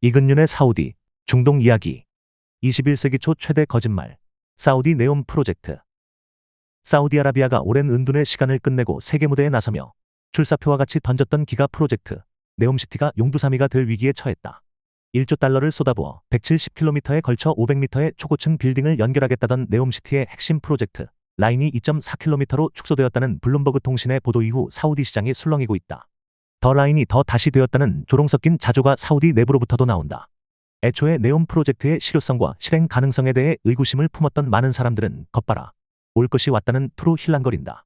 이근윤의 사우디, 중동 이야기. 21세기 초 최대 거짓말. 사우디 네옴 프로젝트. 사우디아라비아가 오랜 은둔의 시간을 끝내고 세계 무대에 나서며 출사표와 같이 던졌던 기가 프로젝트 네옴시티가 용두사미가 될 위기에 처했다. 1조 달러를 쏟아부어 170km에 걸쳐 500m의 초고층 빌딩을 연결하겠다던 네옴시티의 핵심 프로젝트 라인이 2.4km로 축소되었다는 블룸버그 통신의 보도 이후 사우디 시장이 술렁이고 있다. 더 라인이 더 다시 되었다는 조롱 섞인 자조가 사우디 내부로부터도 나온다. 애초에 네옴 프로젝트의 실효성과 실행 가능성에 대해 의구심을 품었던 많은 사람들은 겉봐라, 올 것이 왔다는 투로 힐랑거린다.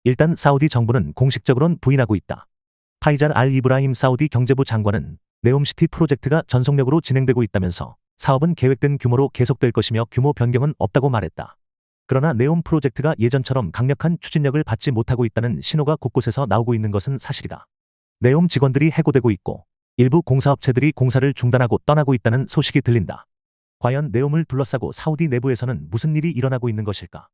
일단 사우디 정부는 공식적으로는 부인하고 있다. 파이잘 알 이브라힘 사우디 경제부 장관은 네옴시티 프로젝트가 전속력으로 진행되고 있다면서 사업은 계획된 규모로 계속될 것이며 규모 변경은 없다고 말했다. 그러나 네옴 프로젝트가 예전처럼 강력한 추진력을 받지 못하고 있다는 신호가 곳곳에서 나오고 있는 것은 사실이다. 네옴 직원들이 해고되고 있고 일부 공사업체들이 공사를 중단하고 떠나고 있다는 소식이 들린다. 과연 네옴을 둘러싸고 사우디 내부에서는 무슨 일이 일어나고 있는 것일까?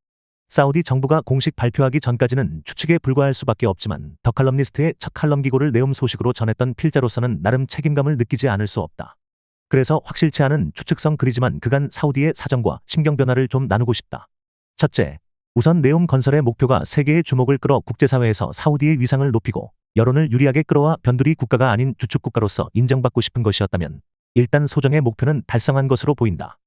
사우디 정부가 공식 발표하기 전까지는 추측에 불과할 수밖에 없지만 더 칼럼니스트의 첫 칼럼 기고를 네옴 소식으로 전했던 필자로서는 나름 책임감을 느끼지 않을 수 없다. 그래서 확실치 않은 추측성 글이지만 그간 사우디의 사정과 심경 변화를 좀 나누고 싶다. 첫째, 우선 네옴 건설의 목표가 세계의 주목을 끌어 국제사회에서 사우디의 위상을 높이고 여론을 유리하게 끌어와 변두리 국가가 아닌 주축국가로서 인정받고 싶은 것이었다면 일단 소정의 목표는 달성한 것으로 보인다.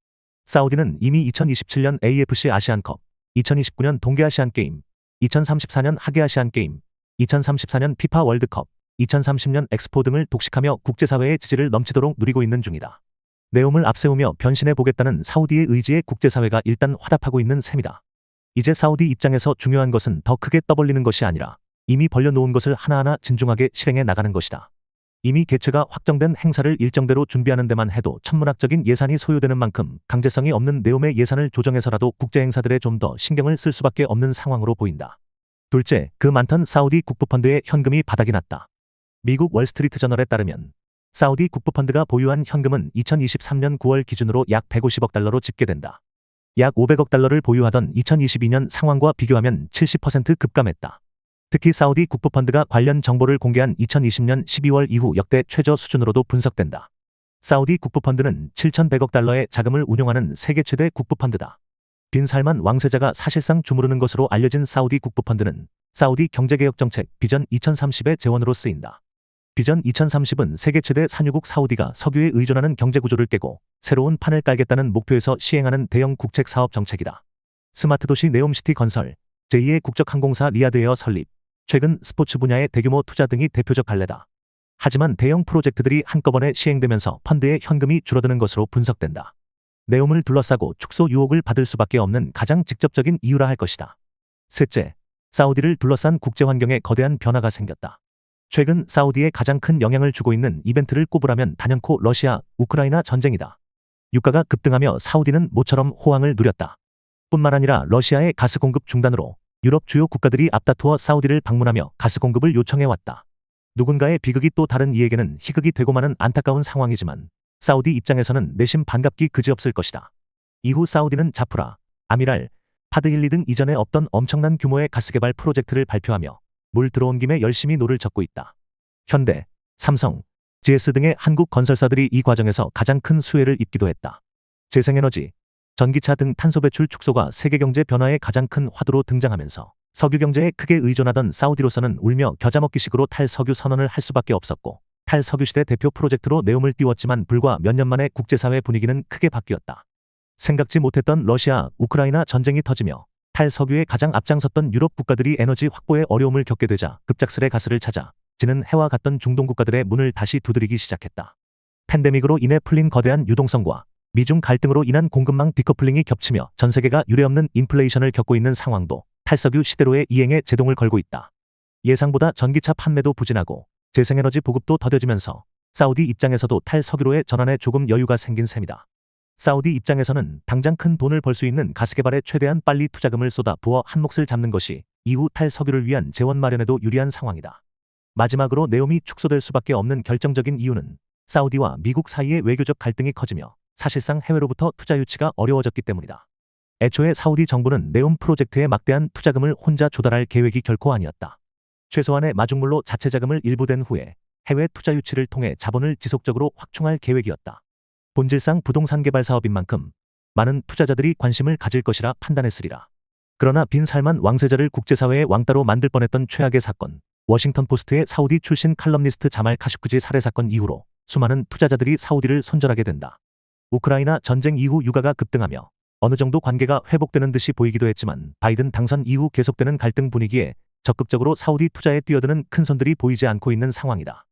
사우디는 이미 2027년 AFC 아시안컵, 2029년 동계아시안게임, 2034년 하계아시안게임, 2034년 피파 월드컵, 2030년 엑스포 등을 독식하며 국제사회의 지지를 넘치도록 누리고 있는 중이다. 네옴을 앞세우며 변신해보겠다는 사우디의 의지에 국제사회가 일단 화답하고 있는 셈이다. 이제 사우디 입장에서 중요한 것은 더 크게 떠벌리는 것이 아니라 이미 벌려놓은 것을 하나하나 진중하게 실행해 나가는 것이다. 이미 개최가 확정된 행사를 일정대로 준비하는 데만 해도 천문학적인 예산이 소요되는 만큼 강제성이 없는 네옴의 예산을 조정해서라도 국제행사들에 좀 더 신경을 쓸 수밖에 없는 상황으로 보인다. 둘째, 그 많던 사우디 국부펀드의 현금이 바닥이 났다. 미국 월스트리트 저널에 따르면 사우디 국부펀드가 보유한 현금은 2023년 9월 기준으로 약 150억 달러로 집계된다. 약 500억 달러를 보유하던 2022년 상황과 비교하면 70% 급감했다. 특히 사우디 국부펀드가 관련 정보를 공개한 2020년 12월 이후 역대 최저 수준으로도 분석된다. 사우디 국부펀드는 7,100억 달러의 자금을 운용하는 세계 최대 국부펀드다. 빈살만 왕세자가 사실상 주무르는 것으로 알려진 사우디 국부펀드는 사우디 경제개혁정책 비전 2030의 재원으로 쓰인다. 비전 2030은 세계 최대 산유국 사우디가 석유에 의존하는 경제구조를 깨고 새로운 판을 깔겠다는 목표에서 시행하는 대형 국책사업 정책이다. 스마트 도시 네옴시티 건설, 제2의 국적항공사 리야드에어 설립, 최근 스포츠 분야의 대규모 투자 등이 대표적 갈래다. 하지만 대형 프로젝트들이 한꺼번에 시행되면서 펀드의 현금이 줄어드는 것으로 분석된다. 네옴을 둘러싸고 축소 유혹을 받을 수밖에 없는 가장 직접적인 이유라 할 것이다. 셋째, 사우디를 둘러싼 국제 환경에 거대한 변화가 생겼다. 최근 사우디에 가장 큰 영향을 주고 있는 이벤트를 꼽으라면 단연코 러시아, 우크라이나 전쟁이다. 유가가 급등하며 사우디는 모처럼 호황을 누렸다. 뿐만 아니라 러시아의 가스 공급 중단으로 유럽 주요 국가들이 앞다투어 사우디를 방문하며 가스 공급을 요청해왔다. 누군가의 비극이 또 다른 이에게는 희극이 되고 마는 안타까운 상황이지만 사우디 입장에서는 내심 반갑기 그지없을 것이다. 이후 사우디는 자프라, 아미랄, 파드힐리 등 이전에 없던 엄청난 규모의 가스 개발 프로젝트를 발표하며 물 들어온 김에 열심히 노를 젓고 있다. 현대, 삼성, GS 등의 한국 건설사들이 이 과정에서 가장 큰 수혜를 입기도 했다. 재생에너지, 전기차 등 탄소 배출 축소가 세계 경제 변화의 가장 큰 화두로 등장하면서 석유 경제에 크게 의존하던 사우디로서는 울며 겨자 먹기식으로 탈석유 선언을 할 수밖에 없었고 탈석유 시대 대표 프로젝트로 네옴을 띄웠지만 불과 몇 년 만에 국제사회 분위기는 크게 바뀌었다. 생각지 못했던 러시아, 우크라이나 전쟁이 터지며 탈석유에 가장 앞장섰던 유럽 국가들이 에너지 확보에 어려움을 겪게 되자 급작스레 가스를 찾아 지는 해와 같던 중동 국가들의 문을 다시 두드리기 시작했다. 팬데믹으로 인해 풀린 거대한 유동성과 미중 갈등으로 인한 공급망 디커플링이 겹치며 전 세계가 유례없는 인플레이션을 겪고 있는 상황도 탈석유 시대로의 이행에 제동을 걸고 있다. 예상보다 전기차 판매도 부진하고 재생에너지 보급도 더뎌지면서 사우디 입장에서도 탈석유로의 전환에 조금 여유가 생긴 셈이다. 사우디 입장에서는 당장 큰 돈을 벌 수 있는 가스 개발에 최대한 빨리 투자금을 쏟아 부어 한몫을 잡는 것이 이후 탈석유를 위한 재원 마련에도 유리한 상황이다. 마지막으로 네옴이 축소될 수밖에 없는 결정적인 이유는 사우디와 미국 사이의 외교적 갈등이 커지며 사실상 해외로부터 투자 유치가 어려워졌기 때문이다. 애초에 사우디 정부는 네옴 프로젝트에 막대한 투자금을 혼자 조달할 계획이 결코 아니었다. 최소한의 마중물로 자체 자금을 일부 댄 후에 해외 투자 유치를 통해 자본을 지속적으로 확충할 계획이었다. 본질상 부동산 개발 사업인 만큼 많은 투자자들이 관심을 가질 것이라 판단했으리라. 그러나 빈 살만 왕세자를 국제사회의 왕따로 만들 뻔했던 최악의 사건, 워싱턴 포스트의 사우디 출신 칼럼니스트 자말 카슈크지 살해 사건 이후로 수많은 투자자들이 사우디를 손절하게 된다. 우크라이나 전쟁 이후 유가가 급등하며 어느 정도 관계가 회복되는 듯이 보이기도 했지만 바이든 당선 이후 계속되는 갈등 분위기에 적극적으로 사우디 투자에 뛰어드는 큰손들이 보이지 않고 있는 상황이다.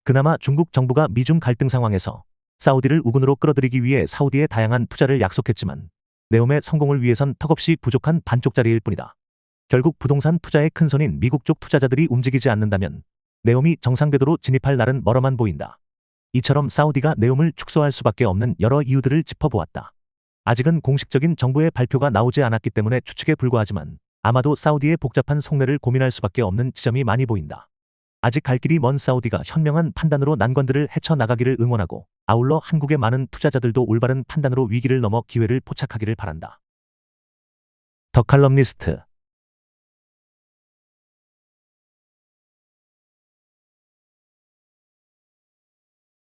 그나마 중국 정부가 미중 갈등 상황에서 사우디를 우군으로 끌어들이기 위해 사우디에 다양한 투자를 약속했지만 네옴의 성공을 위해선 턱없이 부족한 반쪽짜리일 뿐이다. 결국 부동산 투자의 큰손인 미국 쪽 투자자들이 움직이지 않는다면 네옴이 정상 궤도로 진입할 날은 멀어만 보인다. 이처럼 사우디가 네옴을 축소할 수밖에 없는 여러 이유들을 짚어보았다. 아직은 공식적인 정부의 발표가 나오지 않았기 때문에 추측에 불과하지만 아마도 사우디의 복잡한 속내를 고민할 수밖에 없는 지점이 많이 보인다. 아직 갈 길이 먼 사우디가 현명한 판단으로 난관들을 헤쳐나가기를 응원하고 아울러 한국의 많은 투자자들도 올바른 판단으로 위기를 넘어 기회를 포착하기를 바란다. 더 칼럼니스트